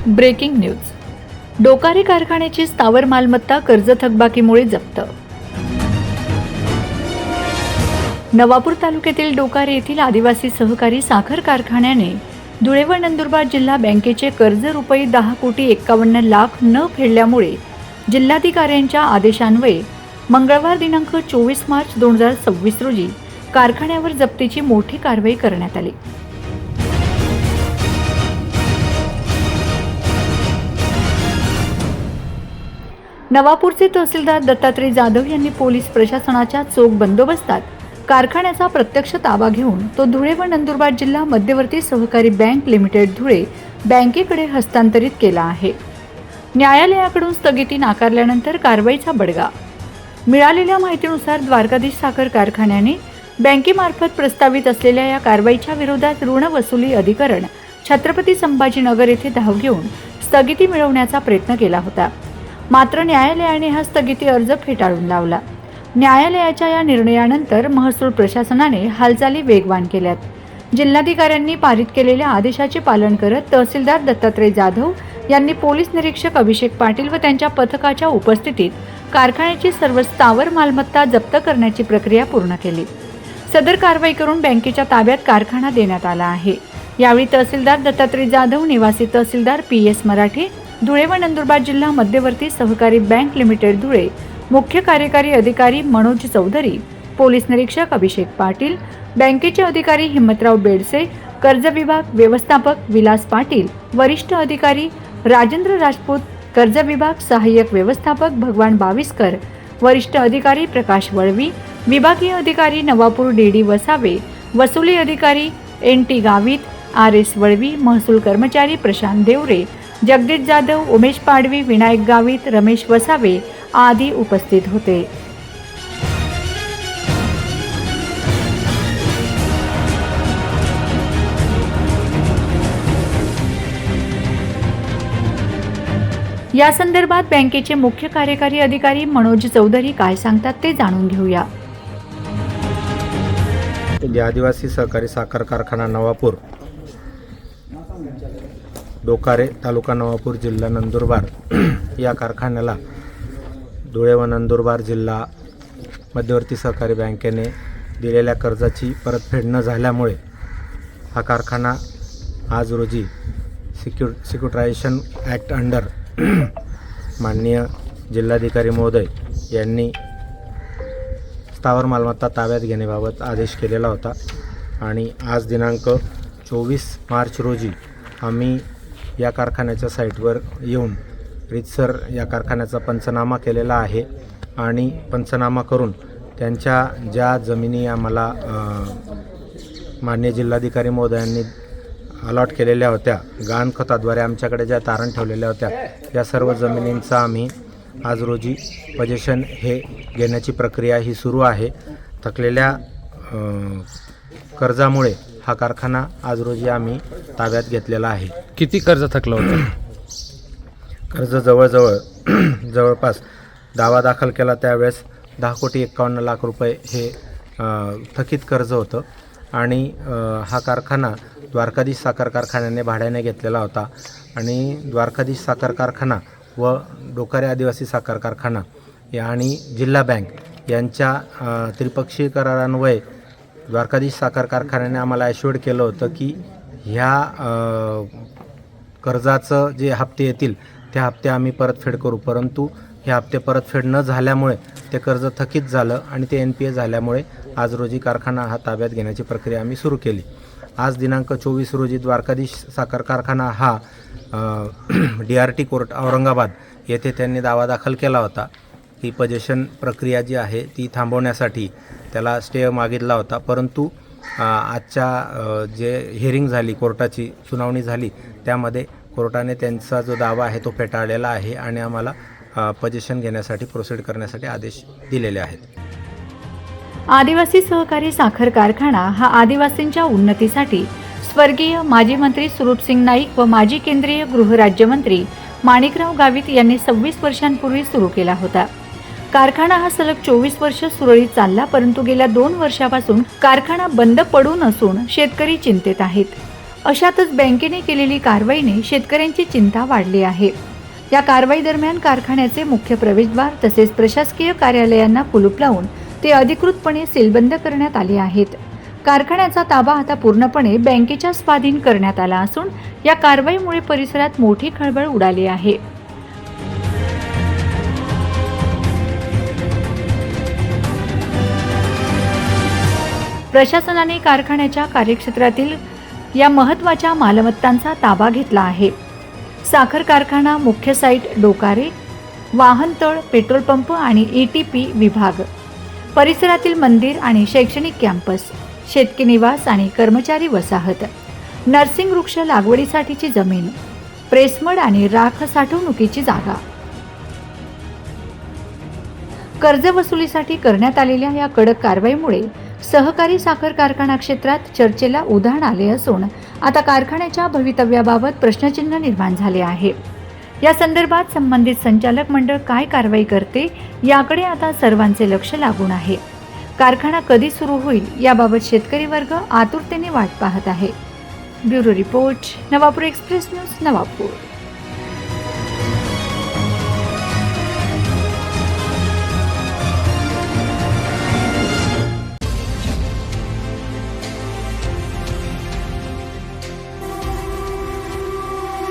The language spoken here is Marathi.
Breaking news. डोकारी कारखान्याची स्थावर मालमत्ता कर्ज थकबाकीमुळे जप्त। नवापूर तालुक्यातील डोकारी येथील आदिवासी सहकारी साखर कारखान्याने धुळे व नंदुरबार जिल्हा बँकेचे कर्ज रुपये 10,51,00,000 न फेडल्यामुळे जिल्हाधिकाऱ्यांच्या आदेशान्वये मंगळवार दिनांक 24 मार्च 2026 रोजी कारखान्यावर जप्तीची मोठी कारवाई करण्यात आली। नवापूरचे तहसीलदार दत्तात्रय जाधव यांनी पोलीस प्रशासनाच्या चोख बंदोबस्तात कारखान्याचा प्रत्यक्ष ताबा घेऊन तो धुळे व नंदुरबार जिल्हा मध्यवर्ती सहकारी बँक लिमिटेड धुळे बँकेकडे हस्तांतरित केला आहे। न्यायालयाकडून स्थगिती नाकारल्यानंतर कारवाईचा बडगा। मिळालेल्या माहितीनुसार द्वारकाधीश साखर कारखान्याने बँकेमार्फत प्रस्तावित असलेल्या या कारवाईच्या विरोधात ऋण वसुली अधिकरण छत्रपती संभाजीनगर येथे धाव घेऊन स्थगिती मिळवण्याचा प्रयत्न केला होता। मात्र न्यायालयाने हा स्थगिती अर्ज फेटाळून लावला। न्यायालयाच्या या निर्णयानंतर महसूल प्रशासनाने हालचाली वेगवान केल्यात। जिल्हाधिकाऱ्यांनी पारित केलेल्या आदेशाचे पालन करत तहसीलदार दत्तात्रय जाधव यांनी पोलीस निरीक्षक अभिषेक पाटील व त्यांच्या पथकाच्या उपस्थितीत कारखान्याची सर्व स्थावर मालमत्ता जप्त करण्याची प्रक्रिया पूर्ण केली। सदर कारवाई करून बँकेच्या ताब्यात कारखाना देण्यात आला आहे। यावेळी तहसीलदार दत्तात्रय जाधव, निवासी तहसीलदार PS मराठे, धुळे व नंदुरबार जिल्हा मध्यवर्ती सहकारी बँक लिमिटेड धुळे, मुख्य कार्यकारी अधिकारी मनोज चौधरी, पोलीस निरीक्षक अभिषेक पाटील, बँकेचे अधिकारी हिम्मतराव बेडसे, कर्ज विभाग व्यवस्थापक विलास पाटील, वरिष्ठ अधिकारी राजेंद्र राजपूत, कर्ज विभाग सहाय्यक व्यवस्थापक भगवान बाविस्कर, वरिष्ठ अधिकारी प्रकाश वळवी, विभागीय अधिकारी नवापूर DD वसावे, वसुली अधिकारी NT गावित, RS वळवी, महसूल कर्मचारी प्रशांत देवरे, जगदीश जाधव, उमेश पाडवी, विनायक गावित, रमेश वसावे आदी उपस्थित होते। या संदर्भात बँकेचे मुख्य कार्यकारी अधिकारी मनोज चौधरी काय सांगतात ते जाणून घेऊया। आदिवासी सहकारी साखर कारखाना नवापूर, डोकारे, तालुका नवापूर, जिल्हा नंदुरबार या कारखान्याला धुळे व नंदुरबार जिल्हा मध्यवर्ती सहकारी बँकेने दिलेल्या कर्जाची परतफेड न झाल्यामुळे हा कारखाना आज रोजी सिक्युरिटायझेशन ॲक्ट अंडर माननीय जिल्हाधिकारी महोदय यांनी स्थावर मालमत्ता ताब्यात घेण्याबाबत आदेश केलेला होता आणि आज दिनांक 24 मार्च रोजी आम्ही या कारखान्याच्या साईटवर येऊन रीतसर या कारखान्याचा पंचनामा केलेला आहे आणि पंचनामा करून त्यांच्या ज्या जमिनी आम्हाला माननीय जिल्हाधिकारी महोदयांनी अलॉट केलेल्या होत्या, गहाणखताद्वारे आमच्याकडे ज्या तारण ठेवलेल्या होत्या, या सर्व जमिनींचा आम्ही आज रोजी पोजेशन हे घेण्याची प्रक्रिया ही सुरू आहे। थकलेल्या कर्जामुळे हा कारखाना आज रोजी आम्ही ताब्यात घेतलेला आहे। किती कर्ज थकलं होतं? कर्ज जवळपास दावा दाखल केला त्यावेळेस 10,51,00,000 रुपये हे थकीत कर्ज होतं आणि हा कारखाना द्वारकाधीश साखर कारखान्याने भाड्याने घेतलेला होता आणि द्वारकाधीश साखर कारखाना व डोकारे आदिवासी साखर कारखाना आणि जिल्हा बँक यांच्या त्रिपक्षीय करारान्वये द्वारकाधीश साखर कारखान्याने आम्हाला ॲश्युअर्ड केलं होतं की ह्या कर्जाचं जे हप्ते येतील ते हप्ते आम्ही परतफेड करू, परंतु हे हप्ते परतफेड न झाल्यामुळे ते कर्ज थकीत झालं आणि ते NPA झाल्यामुळे आज रोजी कारखाना हा ताब्यात घेण्याची प्रक्रिया आम्ही सुरू केली। आज दिनांक 24 रोजी द्वारकाधीश साखर कारखाना हा DRT कोर्ट औरंगाबाद येथे त्यांनी दावा दाखल केला होता की पोजेशन प्रक्रिया जी आहे ती थांबवण्यासाठी त्याला स्टे मागितला होता, परंतु आजच्या जे हिअरिंग झाली, कोर्टाची सुनावणी झाली, त्यामध्ये कोर्टाने त्यांचा जो दावा आहे तो फेटाळलेला आहे आणि आम्हाला पोजेशन घेण्यासाठी प्रोसीड करण्यासाठी आदेश दिलेले आहेत। आदिवासी सहकारी साखर कारखाना हा आदिवासींच्या उन्नतीसाठी स्वर्गीय माजी मंत्री सुरूपसिंग नाईक व माजी केंद्रीय गृहराज्यमंत्री माणिकराव गावित यांनी 26 वर्षांपूर्वी सुरू केला होता। कारखाना हा सलग 24 वर्ष सुरळीत चालला, परंतु गेल्या 2 वर्षापासून कारखाना बंद पडून असून शेतकरी चिंतेत आहेत। अशातच बँकेने केलेली कारवाईने शेतकऱ्यांची चिंता वाढली आहे. या कारवाई दरम्यान कारखान्याचे मुख्य प्रवेशद्वार तसेच प्रशासकीय कार्यालयांना कुलूप लावून ते अधिकृतपणे सीलबंद करण्यात आले आहेत. कारखान्याचा ताबा आता पूर्णपणे बँकेच्या स्वाधीन करण्यात आला असून या कारवाईमुळे परिसरात मोठी खळबळ उडाली आहे. प्रशासनाने कारखान्याच्या कार्यक्षेत्रातील या महत्त्वाच्या मालमत्तांचा ताबा घेतला आहे. साखर कारखाना, मुख्य साईट, डोकारे, वाहनतळ, पेट्रोल पंप आणि ETP विभाग, परिसरातील मंदिर आणि शैक्षणिक कॅम्पस, शेतकी निवास आणि कर्मचारी वसाहत, नर्सिंग वृक्ष लागवडीसाठीची जमीन, प्रेसमड आणि राख साठवणुकीची जागा. कर्ज वसुलीसाठी करण्यात आलेल्या या कडक कारवाईमुळे सहकारी साखर कारखाना क्षेत्रात चर्चेला उधाण आले असून आता कारखान्याच्या भवितव्याबाबत प्रश्नचिन्ह निर्माण झाले आहे. या संदर्भात संबंधित संचालक मंडळ काय कारवाई करते याकडे आता सर्वांचे लक्ष लागून आहे. कारखाना कधी सुरू होईल याबाबत शेतकरी वर्ग आतुरतेने वाट पाहत आहे. Bureau report, Navapur express news, Navapur.